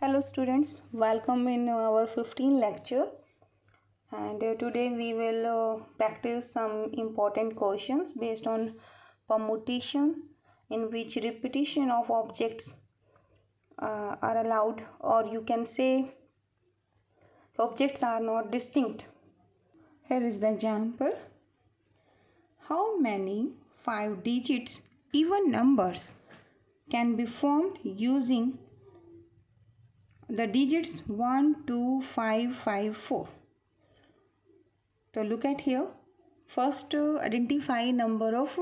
Hello students, welcome in our 15th lecture and today we will practice some important questions based on permutation in which repetition of objects are allowed, or you can say objects are not distinct. Here is the example. How many 5 digits even numbers can be formed using the digits 1, 2, 5, 5, 4. तो look at here. First identify number of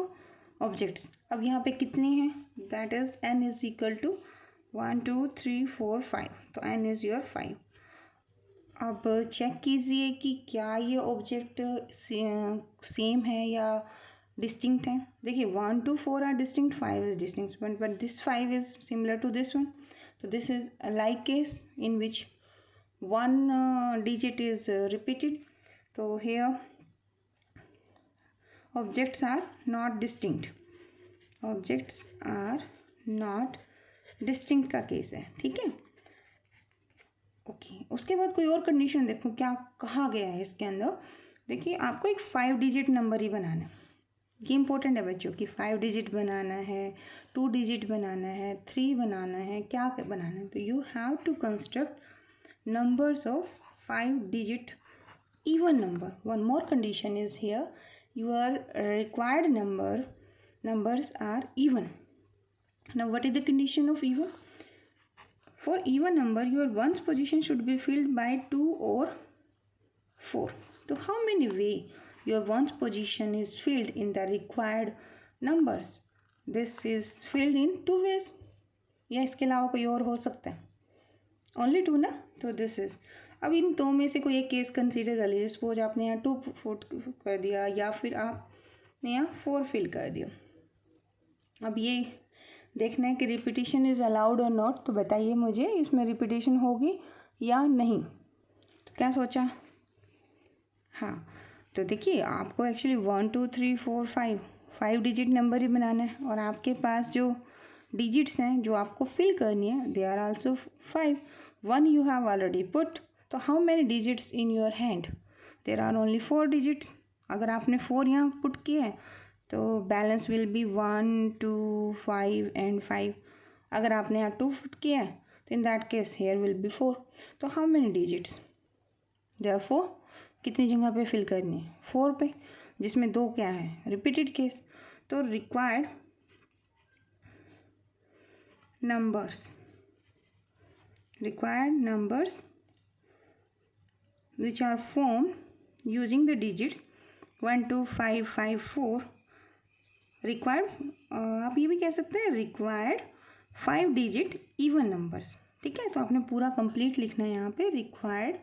objects. अब यहाँ पे कितने हैं? That is n is equal to 1, 2, 3, 4, 5. तो n is your 5. अब check कीजिए कि क्या ये ऑब्जेक्ट सेम है या डिस्टिंक्ट है. देखिए 1 to 4 are distinct, 5 is distinct, but this 5 is similar to this one. So this is a like case in which one digit is repeated. So here objects are not distinct. Objects are not distinct का case है. ठीक है. Okay उसके बाद कोई और condition देखो क्या कहा गया है इसके अंदर. देखिए आपको एक 5 डिजिट नंबर ही बनाना है. ये इंपॉर्टेंट है बच्चों कि 5 डिजिट बनाना है, 2 डिजिट बनाना है, 3 बनाना है, क्या बनाना है. तो you have to construct numbers of 5 digit even number. One more condition is here. Your required numbers are even. Now what is the condition of even? For even number your ones position should be filled by 2 or 4. So how many way your ones position is filled in the required numbers? This is filled in 2 ways. या इसके अलावा कोई और हो सकता है? Only 2 ना. तो this is. अब इन दो में से कोई एक केस कंसीडर कर लीजिए. सपोज आपने यहाँ 2 फुट कर दिया या फिर आपने यहाँ 4 फिल कर दिया. अब ये देखना है कि रिपीटिशन इज़ अलाउड और नॉट. तो बताइए मुझे इसमें रिपीटिशन होगी या नहीं. तो क्या सोचा? हाँ तो देखिए आपको एक्चुअली 1, 2, 3, 4, 5 डिजिट नंबर ही बनाना है और आपके पास जो डिजिट्स हैं जो आपको फिल करनी है they are also 5. 1 you have already put. तो how many digits in your hand? There are only 4 digits. अगर आपने 4 यहाँ पुट किए हैं तो बैलेंस विल बी 1, 2, 5 एंड 5. अगर आपने यहाँ 2 पुट किया है तो in that case hair will be 4. तो हाउ मैनी डिजिट्स? देयरफॉर कितनी जगह पे फिल करनी है? 4 पे, जिसमें 2 क्या है? Repeated case. तो required numbers which are formed using the digits 1, 2, 5, 5, 4 required. आप ये भी कह सकते हैं required 5 digit even numbers. ठीक है. तो आपने पूरा कंप्लीट लिखना है यहाँ पे. required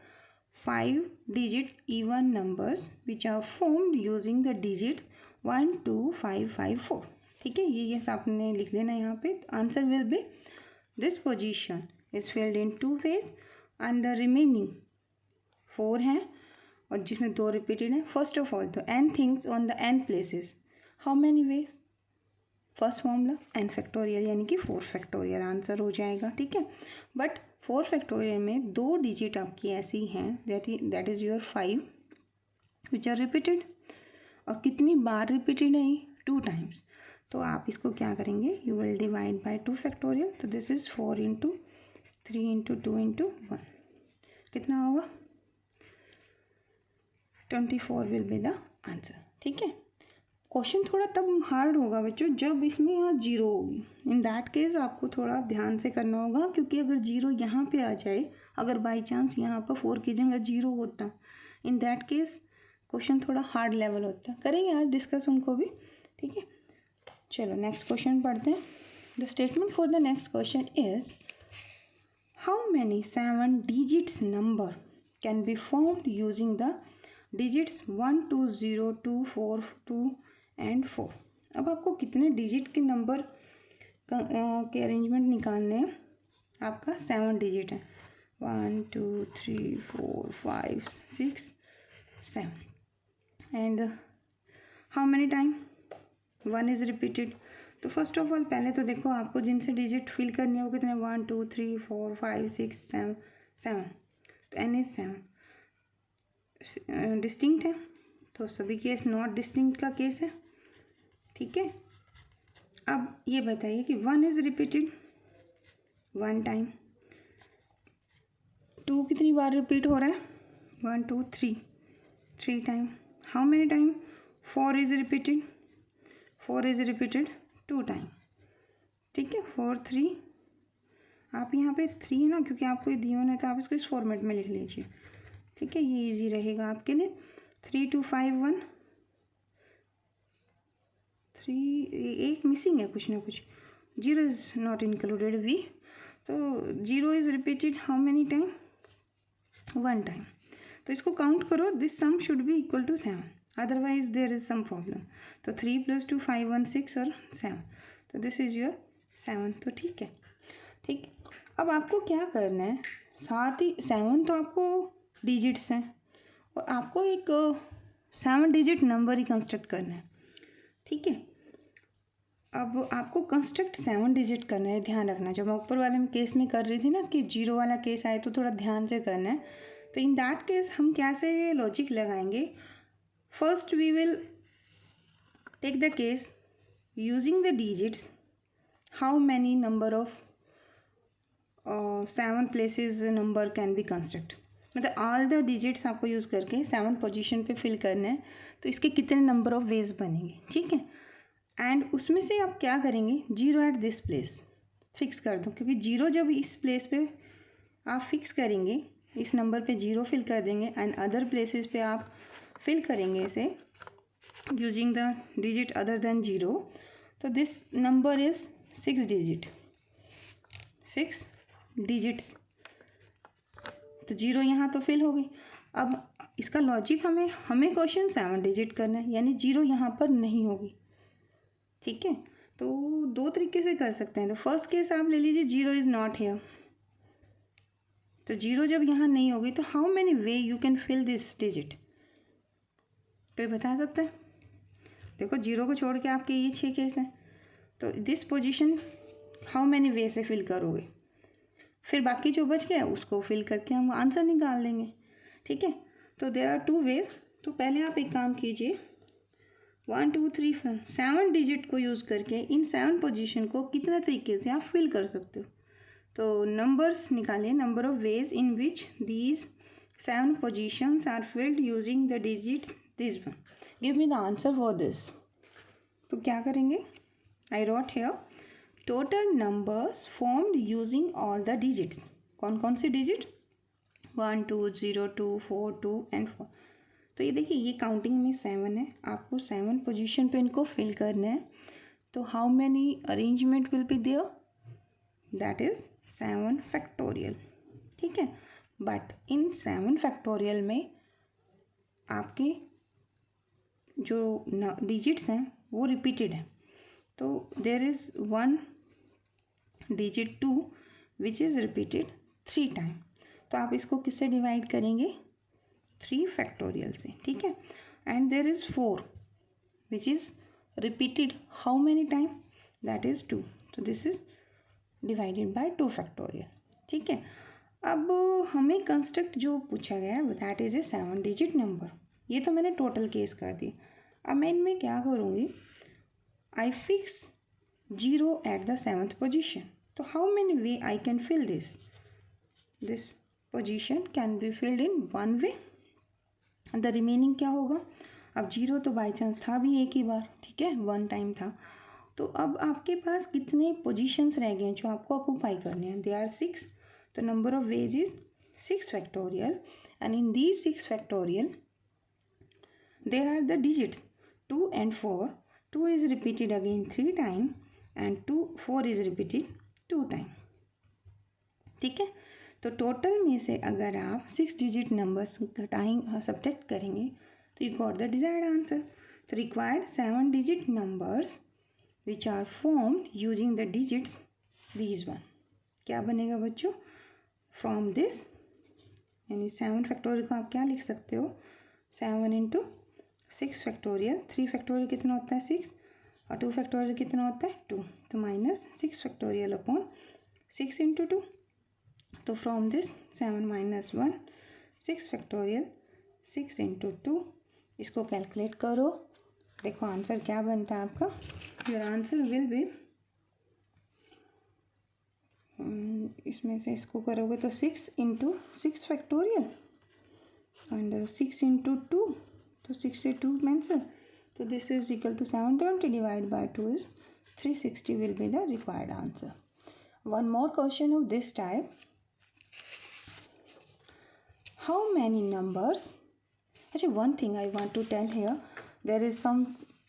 5 digit even numbers which are formed using the digits 1, 2, 5, 5, 4. ठीक है. ये आपने लिख देना यहाँ पे. Answer will be this position is filled in 2 ways and the remaining 4 हैं और जिसमें 2 रिपीटेड हैं. फर्स्ट ऑफ ऑल तो n things on the n places. How many ways? First formula n factorial यानी कि 4 फैक्टोरियल आंसर हो जाएगा. ठीक है. बट 4 फैक्टोरियल में 2 डिजिट आपकी ऐसी हैं that is your 5 which are repeated. और कितनी बार रिपीटेड है? 2 टाइम्स. तो आप इसको क्या करेंगे? You will divide by 2 factorial. तो this is 4 into 3 into 2 into 1. कितना होगा? 24 विल बी द आंसर. ठीक है. क्वेश्चन थोड़ा तब हार्ड होगा बच्चों जब इसमें यहाँ 0 होगी. इन दैट केस आपको थोड़ा ध्यान से करना होगा क्योंकि अगर 0 यहाँ पे आ जाए, अगर बाई चांस यहाँ पर 4 की जगह 0 होता, इन दैट केस क्वेश्चन थोड़ा हार्ड लेवल होता. करेंगे आज डिस्कस उनको भी. ठीक है. चलो नेक्स्ट क्वेश्चन पढ़ते हैं. The statement for the next question is how many 7 digits number can be formed using the digits 1, 2, 0, 2, 4, 2 and 4. अब आपको कितने डिजिट के नंबर के अरेंजमेंट निकालने हैं? आपका 7 डिजिट है. 1, 2, 3, 4, 5, 6, 7 and how many time? 1 is repeated. तो फर्स्ट ऑफ ऑल पहले तो देखो आपको जिनसे डिजिट फिल करनी है वो कितने 1 2 3 4 5 6 7 7, तो n इज 7 डिस्टिंक्ट है, तो सभी केस नॉट डिस्टिंक्ट का केस है। ठीक है, अब ये बताइए कि 1 इज रिपीटेड 1 टाइम, 2 कितनी बार रिपीट हो रहा है 1 2 3 3 time, how many time 4 is repeated 4 is repeated 2 time. ठीक है, 4 3, आप यहाँ पे 3 है ना, क्योंकि आपको ये दिया है तो आप इसको इस फॉर्मेट में लिख लीजिए। ठीक है, ये इजी रहेगा आपके लिए। 3 2 5 1 3, एक मिसिंग है कुछ ना कुछ, 0 इज नॉट इंक्लूडेड वी, तो 0 is repeated how many time 1 time, तो इसको काउंट करो, this sum should be equal to 7, otherwise there is some problem. तो 3 + 2 5 1 6 और 7, तो दिस इज योर 7। तो ठीक है, ठीक। अब आपको क्या करना है, साथ ही 7 तो आपको डिजिट्स हैं और आपको एक 7 डिजिट नंबर ही कंस्ट्रक्ट करना है। ठीक है, अब आपको कंस्ट्रक्ट 7 डिजिट करना है, ध्यान रखना। जब मैं ऊपर वाले में केस में कर रही थी ना कि 0 वाला केस आए तो थोड़ा ध्यान से करना है। तो इन दैट केस हम कैसे लॉजिक लगाएंगे, first we will take the case using the digits, how many number of 7 places number can be construct, मतलब ऑल द डिजिट्स आपको यूज़ करके 7 पोजीशन पे फिल करना है, तो इसके कितने नंबर ऑफ वेज बनेंगे। ठीक है, एंड उसमें से आप क्या करेंगे, 0 एट दिस प्लेस फिक्स कर दो, क्योंकि 0 जब इस प्लेस पे आप फिक्स करेंगे, इस नंबर पे 0 फिल कर देंगे एंड अदर प्लेसेस पे आप फिल करेंगे इसे using the digit other than 0, तो this number is 6 digit, 6 digits, तो 0 यहाँ तो फिल हो गई। अब इसका लॉजिक हमें क्वेश्चन 7 डिजिट करना है, यानी 0 यहाँ पर नहीं होगी। ठीक है, तो 2 तरीके से कर सकते हैं। तो फर्स्ट केस आप ले लीजिए 0 इज़ नॉट हेयर, तो 0 जब यहाँ नहीं होगी तो how many way you can fill this digit, तो ये बता सकते हैं। देखो 0 को छोड़ के आपके ये 6 केस हैं, तो दिस पोजीशन हाउ मैनी वे से फिल करोगे, फिर बाकी जो बच गया उसको फिल करके हम आंसर निकाल लेंगे। ठीक है, तो देयर आर 2 वेज। तो पहले आप एक काम कीजिए, 1 2 3 4 7 डिजिट को यूज़ करके इन 7 पोजीशन को कितने तरीके से आप फिल कर सकते हो, तो नंबर्स निकालिए, number of ways in which these 7 positions are filled using the digits this one, give me the answer for this. तो क्या करेंगे, I wrote here total numbers formed using all the digits, कौन कौन सी digit 1 2 0 2 4 2 and 4। तो ये देखिए ये counting में 7 है, आपको 7 पोजीशन पे इनको फिल करना है, तो how many arrangement will be there, that is 7 factorial. ठीक है, बट इन 7 फैक्टोरियल में आपके जो डिजिट्स हैं वो रिपीटेड है, तो there is 1 digit 2 which is repeated 3 time, तो आप इसको किससे डिवाइड करेंगे 3 फैक्टोरियल से। ठीक है, and there is 4 which is repeated how many time, that is 2, तो this is divided by 2 factorial. ठीक है, अब हमें कंस्ट्रक्ट जो पूछा गया है that is a 7 digit number, ये तो मैंने टोटल केस कर दी। अब मैं इनमें क्या करूँगी, I fix 0 at the 7th position, तो how many way I can fill this position can be filled in 1 way, the remaining क्या होगा, अब 0 तो बाई चांस था भी एक ही बार, ठीक है 1 टाइम था, तो अब आपके पास कितने पोजीशंस रह गए हैं जो आपको ऑक्यूपाई करने हैं, दे आर 6, तो number of ways is 6 factorial, and in these 6 factorial there are the digits 2 and 4, 2 is repeated again 3 times and 4 is repeated 2 time. ठीक है, तो टोटल में से अगर आप 6 डिजिट नंबर्स घटाएंगे सब्ट्रैक्ट करेंगे तो you got the desired answer. तो required 7 digit numbers which are formed using the digits these one, क्या बनेगा बच्चों, फ्रॉम दिस, यानी 7 फैक्टोरियल को आप क्या लिख सकते हो, 7 × 6 फैक्टोरियल, 3 फैक्टोरियल कितना होता है 6, और 2 फैक्टोरियल कितना होता है 2, तो -6 फैक्टोरियल अपॉन 6 इंटू 2। तो from this 7 minus 1 6 factorial 6 into 2, इसको कैलकुलेट करो, देखो आंसर क्या बनता है आपका। योर आंसर विल बी, इसमें से इसको करोगे तो 6 इंटू 6 फैक्टोरियल एंड 6 इंटू 2, तो 62 आंसर। तो this is equal to 720 divide by 2 is 360 will be the required answer. One more question of this type, how many numbers, actually one thing I want to tell here, there is some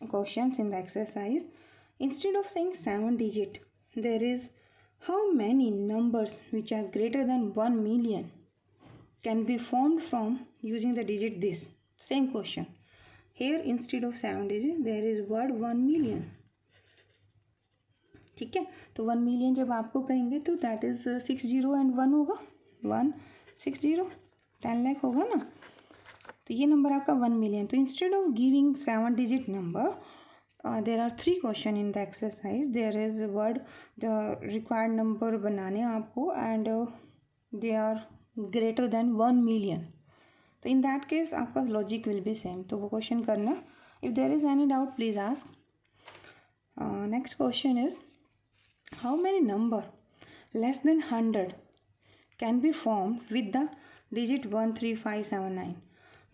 questions in the exercise, instead of saying 7 digit, there is how many numbers which are greater than 1 million can be formed from using the digit this. Same question here, instead of 7 digit there is word 1 million, ठीक है। तो 1 million जब आपको कहेंगे तो that is 6 0 and 1 होगा, 1 6 0 10 लाख होगा ना, तो ये नंबर आपका 1 मिलियन। तो instead of giving 7 digit number there are 3 question in the exercise, there is word the required number बनाने आपको and they are greater than 1 million. तो इन दैट केस आपका लॉजिक विल बी सेम, तो वो question करना। If there is any doubt please ask. Next question is how many number less than 100 can be formed with the digit 13579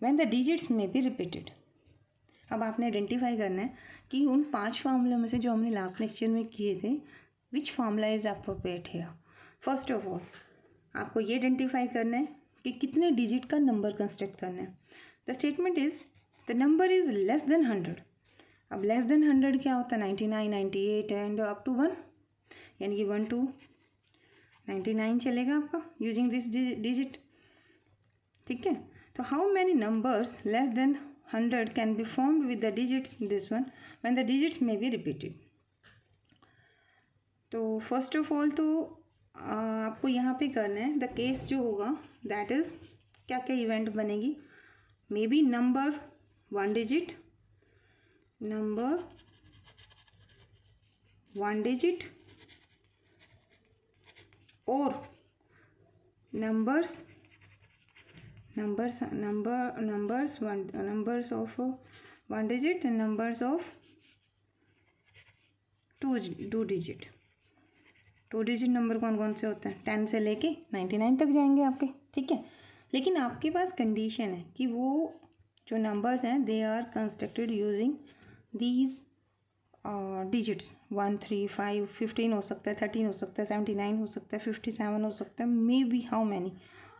when the digits may be repeated। अब आपने identify करना है कि उन 5 फार्मूलों में से जो हमने लास्ट लेक्चर में किए थे, which formula is appropriate here. First of all आपको ये आइडेंटिफाई करना है कि कितने डिजिट का नंबर कंस्ट्रक्ट करना है। The statement is the number is less than 100। अब लेस देन 100 क्या होता है 99 98 एंड अप टू 1, यानी कि 1 to 99 चलेगा आपका यूजिंग दिस डिजिट, ठीक है। तो how many numbers less than 100 can be formed with the digits this one when the digits may be repeated. तो फर्स्ट ऑफ ऑल तो आपको यहाँ पे करना है द केस जो होगा दैट इज क्या क्या इवेंट बनेगी, may be number 1 digit, number 1 digit or numbers of 1 digit and numbers of 2 digit। 2 digit number कौन कौन से होते हैं 10 से लेके 99 तक जाएंगे आपके, ठीक है। लेकिन आपके पास कंडीशन है कि वो जो नंबर्स हैं they are constructed using these digits 1 3 5 15 हो सकता है, 13 हो सकता है, 79 हो सकता है, 57 हो सकता है, मे बी हाउ मैनी।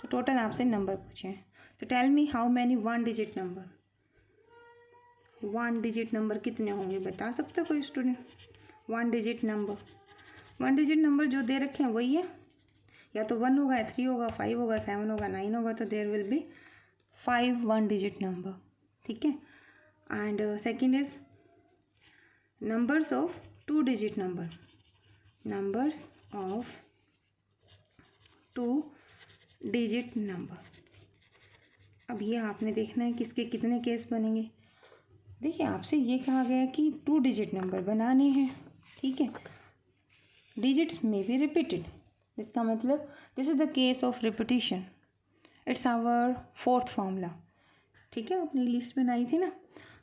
तो टोटल आपसे नंबर पूछे हैं, तो tell me how many 1 digit number, 1 digit number कितने होंगे बता सकते हो कोई स्टूडेंट। 1 डिजिट नंबर जो दे रखे हैं वही है, या तो 1 होगा, 3 होगा, 5 होगा, 7 होगा, 9 होगा, तो there will be 5 1 digit number, ठीक है। And second is numbers of 2 digit number, numbers of 2 digit number। अब ये आपने देखना है किसके कितने केस बनेंगे। देखिए आपसे ये कहा गया कि 2 डिजिट नंबर बनाने हैं, ठीक है। डिजिट्स में बी रिपीटेड, इसका मतलब this is the case of repetition, it's our 4th formula, ठीक है। अपनी लिस्ट बनाई थी ना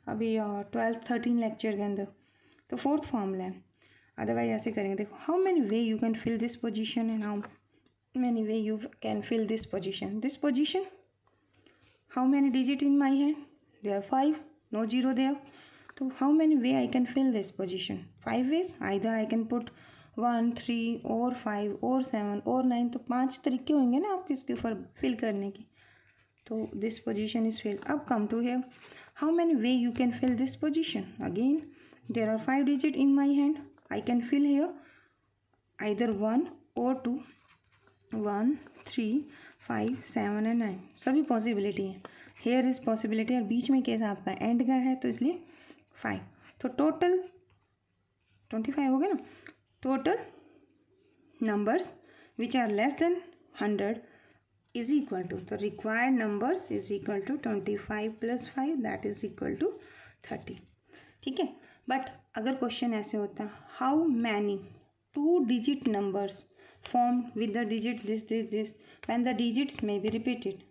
अभी 12th 13 लेक्चर के अंदर, तो 4th फार्मूला है। अदरवाइज ऐसे करेंगे, देखो how many way you can fill this position and how many way you can fill this position. How many digit in my hand, there 5, no zero there, तो how many way I can fill this position, 5 ways, either I can put 1 3 और 5 और 7 और 9, तो 5 तरीके होंगे ना आपके इसके ऊपर फिल करने के। तो दिस पोजीशन इज फिल्ड। अब come to here, how many way you can fill this position, again there are 5 digit in my hand, I can fill here either 1 or 2, 1 3 5 7 and 9 सभी पॉसिबिलिटी है, here is possibility, और बीच में case आपका and का है तो इसलिए 5, तो टोटल 25 हो गया ना। Total numbers which are less than 100 is equal to, the required numbers is equal to 25 plus 5 that is equal to 30, ठीक है। बट अगर क्वेश्चन ऐसे होता, how many 2 digit numbers form with the digit this when the digits may be repeated,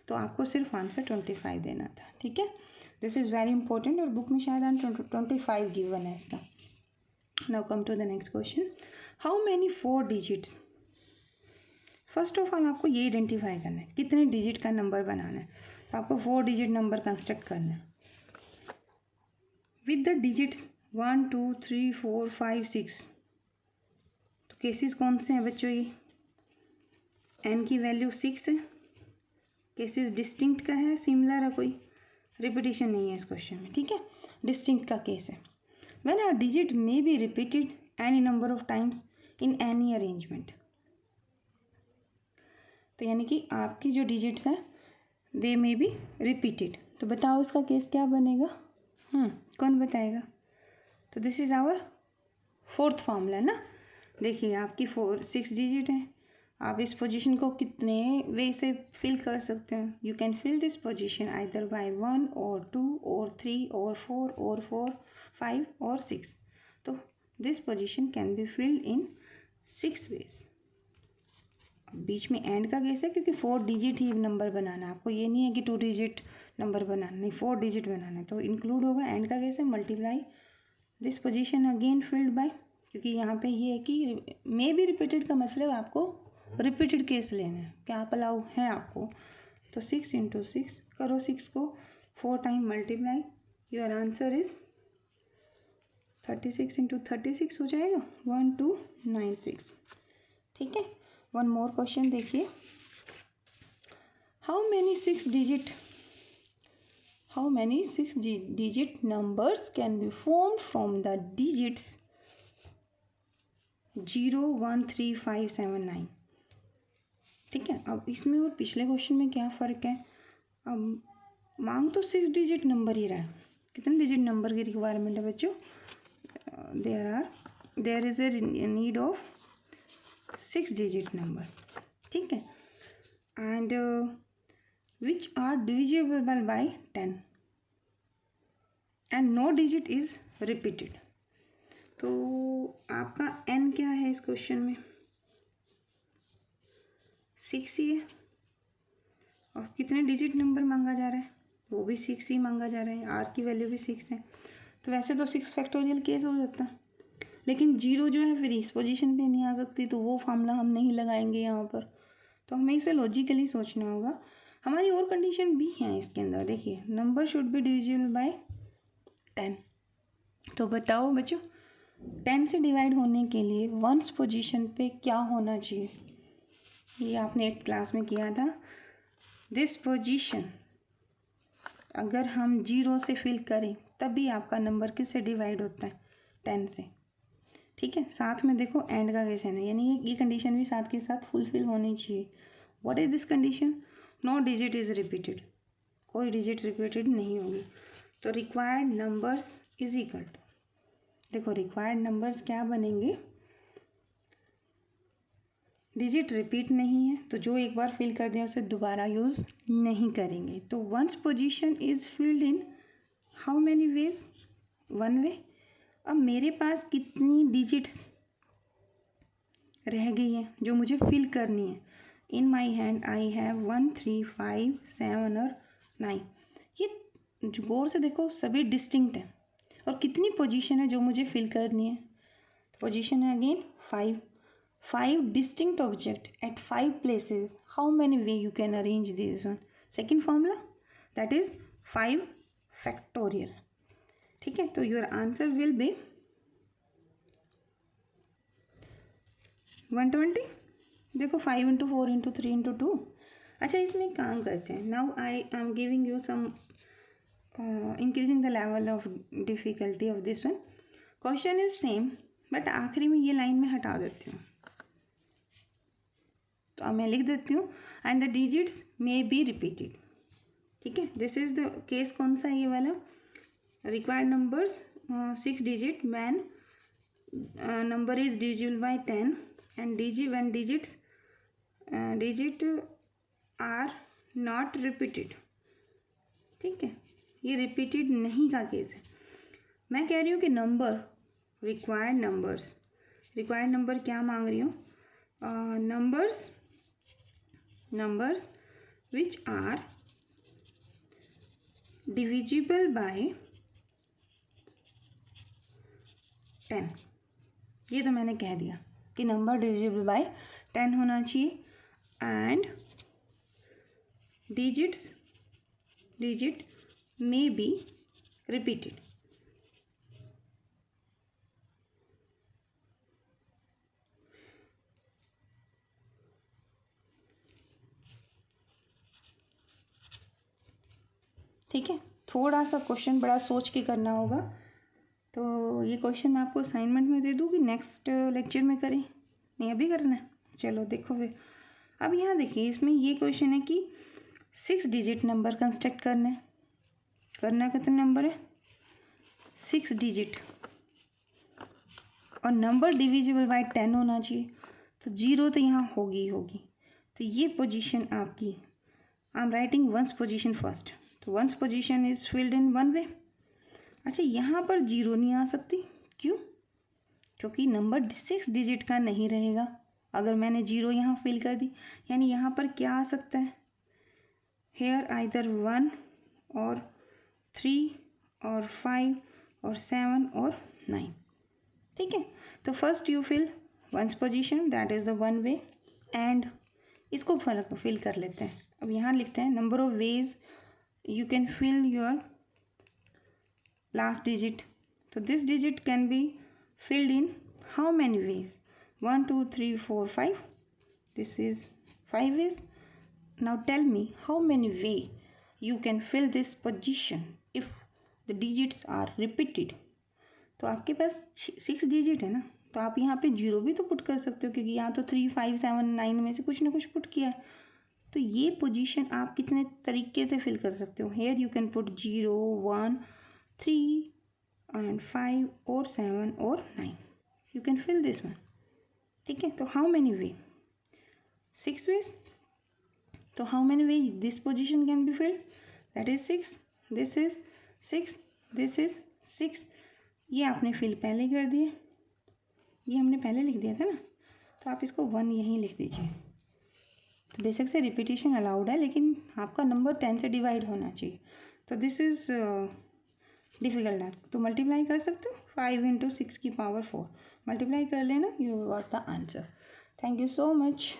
तो आपको सिर्फ answer 25 देना था। ठीक है, दिस इज़ वेरी इंपॉर्टेंट और बुक में शायद आंसर 25 गिवन है इसका। Now come to the next question, how many 4 digits. First of all आपको ये आइडेंटिफाई करना है कितने डिजिट का नंबर बनाना है, तो आपको 4 डिजिट नंबर कंस्ट्रक्ट करना है विद द डिजिट्स 1 2 3 4 5 6। तो केसेस कौन से हैं बच्चों, ये n की वैल्यू 6 है, केसेस डिस्टिंक्ट का है, सिमिलर है, कोई रिपीटिशन नहीं है इस क्वेश्चन में। ठीक है, डिस्टिंक्ट का केस है। When a digit may be repeated any number of times in any arrangement, तो यानी कि आपकी जो डिजिट्स हैं दे मे बी रिपीटेड, तो बताओ इसका केस क्या बनेगा। कौन बताएगा। तो this is our fourth formula ना। देखिए आपकी 6 डिजिट है, आप इस पोजीशन को कितने वे से फिल कर सकते हैं। You can fill this position either by 1 और 2 और 3 और 4 और 5 और 6। तो this position can be filled in 6 ways. बीच में एंड का केस है क्योंकि 4 डिजिट ही नंबर बनाना है आपको, ये नहीं है कि 2 डिजिट नंबर बनाना, नहीं 4 डिजिट बनाना है, तो इंक्लूड होगा। एंड का केस है multiply this position again filled by, क्योंकि यहाँ पे ये है कि मे बी रिपीटेड का मतलब आपको रिपीटेड केस लेना है, क्या आप अलाउ है आपको। तो 6 इंटू 6 करो, 6 को 4 time multiply, your answer is 36 into 36 हो जाएगा 1296। ठीक है, वन मोर क्वेश्चन देखिए, how many 6 digit numbers can be formed from the digits 0 1 3 5 7 9। ठीक है, अब इसमें और पिछले क्वेश्चन में क्या फ़र्क है। अब मांग तो 6 डिजिट नंबर ही रहा है, कितने डिजिट नंबर की रिक्वायरमेंट है बच्चों, there is a need of 6 digit number. ठीक है, and which are divisible by 10 and no digit is repeated. तो आपका n क्या है इस क्वेश्चन में, 6 ही है, और कितने डिजिट नंबर मांगा जा रहा है, वो भी 6 ही मांगा जा रहा है, r की वैल्यू भी 6 है। तो वैसे तो 6 फैक्टोरियल केस हो जाता है, लेकिन 0 जो है फिर इस पोजीशन पे नहीं आ सकती, तो वो फार्मूला हम नहीं लगाएंगे यहाँ पर, तो हमें इसे लॉजिकली सोचना होगा। हमारी और कंडीशन भी है इसके अंदर, देखिए number should be divisible by 10। तो बताओ बच्चों 10 से डिवाइड होने के लिए वंस पोजीशन पे क्या होना चाहिए, ये आपने 8th क्लास में किया था। दिस पोजीशन अगर हम 0 से फिल करें तभी आपका नंबर किससे डिवाइड होता है, 10 से। ठीक है, साथ में देखो एंड का केस है ना, यानी ये कंडीशन भी साथ के साथ फुलफिल होनी चाहिए। What is this condition, no digit is repeated, कोई डिजिट रिपीटेड नहीं होगी। तो required numbers is equal to, देखो रिक्वायर्ड नंबर्स क्या बनेंगे, डिजिट रिपीट नहीं है तो जो एक बार फिल कर दिया उसे दोबारा यूज़ नहीं करेंगे। तो once position is filled in how many ways, 1 वे। अब मेरे पास कितनी डिजिट्स रह गई है जो मुझे फिल करनी है, इन माई हैंड आई हैव 1 3 5 7 और 9। ये गौर से देखो सभी डिस्टिंक्ट है, और कितनी पोजीशन है जो मुझे फिल करनी है, पोजीशन है again 5 distinct object at 5 places, how many way you can arrange this one, second formula that is 5 factorial। ठीक है, तो your answer will be 120। देखो 5 इंटू 4 इंटू 3 इंटू 2। अच्छा इसमें एक काम करते हैं, now I am giving you some increasing the level of difficulty of this one. Question is same but आखिरी में ये लाइन में हटा देती हूँ, तो मैं लिख देती हूँ and the digits may be repeated. ठीक है, दिस इज द केस कौन सा है ये वाला, required numbers 6 digit when number is divisible by 10 and when digit are not repeated. ठीक है, ये रिपीटेड नहीं का केस है। मैं कह रही हूँ कि number required numbers, required number क्या मांग रही हूँ, numbers which are divisible by 10। ये तो मैंने कह दिया कि नंबर डिविजिबल बाय 10 होना चाहिए and digit may be repeated। ठीक है, थोड़ा सा क्वेश्चन बड़ा सोच के करना होगा। तो ये क्वेश्चन मैं आपको असाइनमेंट में दे दूँ कि नेक्स्ट लेक्चर में करें, नहीं अभी करना है? चलो देखो फिर। अब यहाँ देखिए, इसमें ये क्वेश्चन है कि 6 डिजिट नंबर कंस्ट्रक्ट करना कितने नंबर है, 6 डिजिट, और नंबर डिविजिबल बाय 10 होना चाहिए। तो 0 तो यहाँ होगी। तो ये पोजीशन आपकी, I am writing once position first. तो once position is filled in one way. अच्छा, यहाँ पर 0 नहीं आ सकती, क्यों? क्योंकि नंबर 6 डिजिट का नहीं रहेगा अगर मैंने 0 यहाँ फिल कर दी। यानी यहाँ पर क्या आ सकता है, हेयर आइदर 1 और 3 और 5 और 7 और 9। ठीक है, तो first you fill once position, that is the one way, and इसको फिल कर लेते हैं। अब यहाँ लिखते हैं number of ways you can fill your last digit। So this digit can be filled in how many ways, 1 2 3 4 5, this is 5 ways। Now tell me how many way you can fill this position if the digits are repeated। तो आपके पास 6 digit है ना, तो आप यहाँ पे 0 भी तो पुट कर सकते हो, क्योंकि यहाँ तो 3 5 7 9 में से कुछ ना कुछ पुट किया है। तो ये पोजीशन आप कितने तरीके से फिल कर सकते हो, here you can put 0 1 3 and 5 और 7 और 9, you can fill this one. ठीक है, तो हाउ मेनी वे, 6 वेज। तो how many way this position can be filled, that is 6, this is 6, this is 6। ये आपने फिल पहले कर दिए, ये हमने पहले लिख दिया था ना, तो आप इसको 1 यहीं लिख दीजिए। तो बेसिक से रिपीटिशन अलाउड है, लेकिन आपका नंबर 10 से डिवाइड होना चाहिए। तो दिस इज़ डिफ़िकल्ट ना, तो मल्टीप्लाई कर सकते हो, 5 × 6 की पावर 4 मल्टीप्लाई कर लेना, you got the answer. Thank you so much.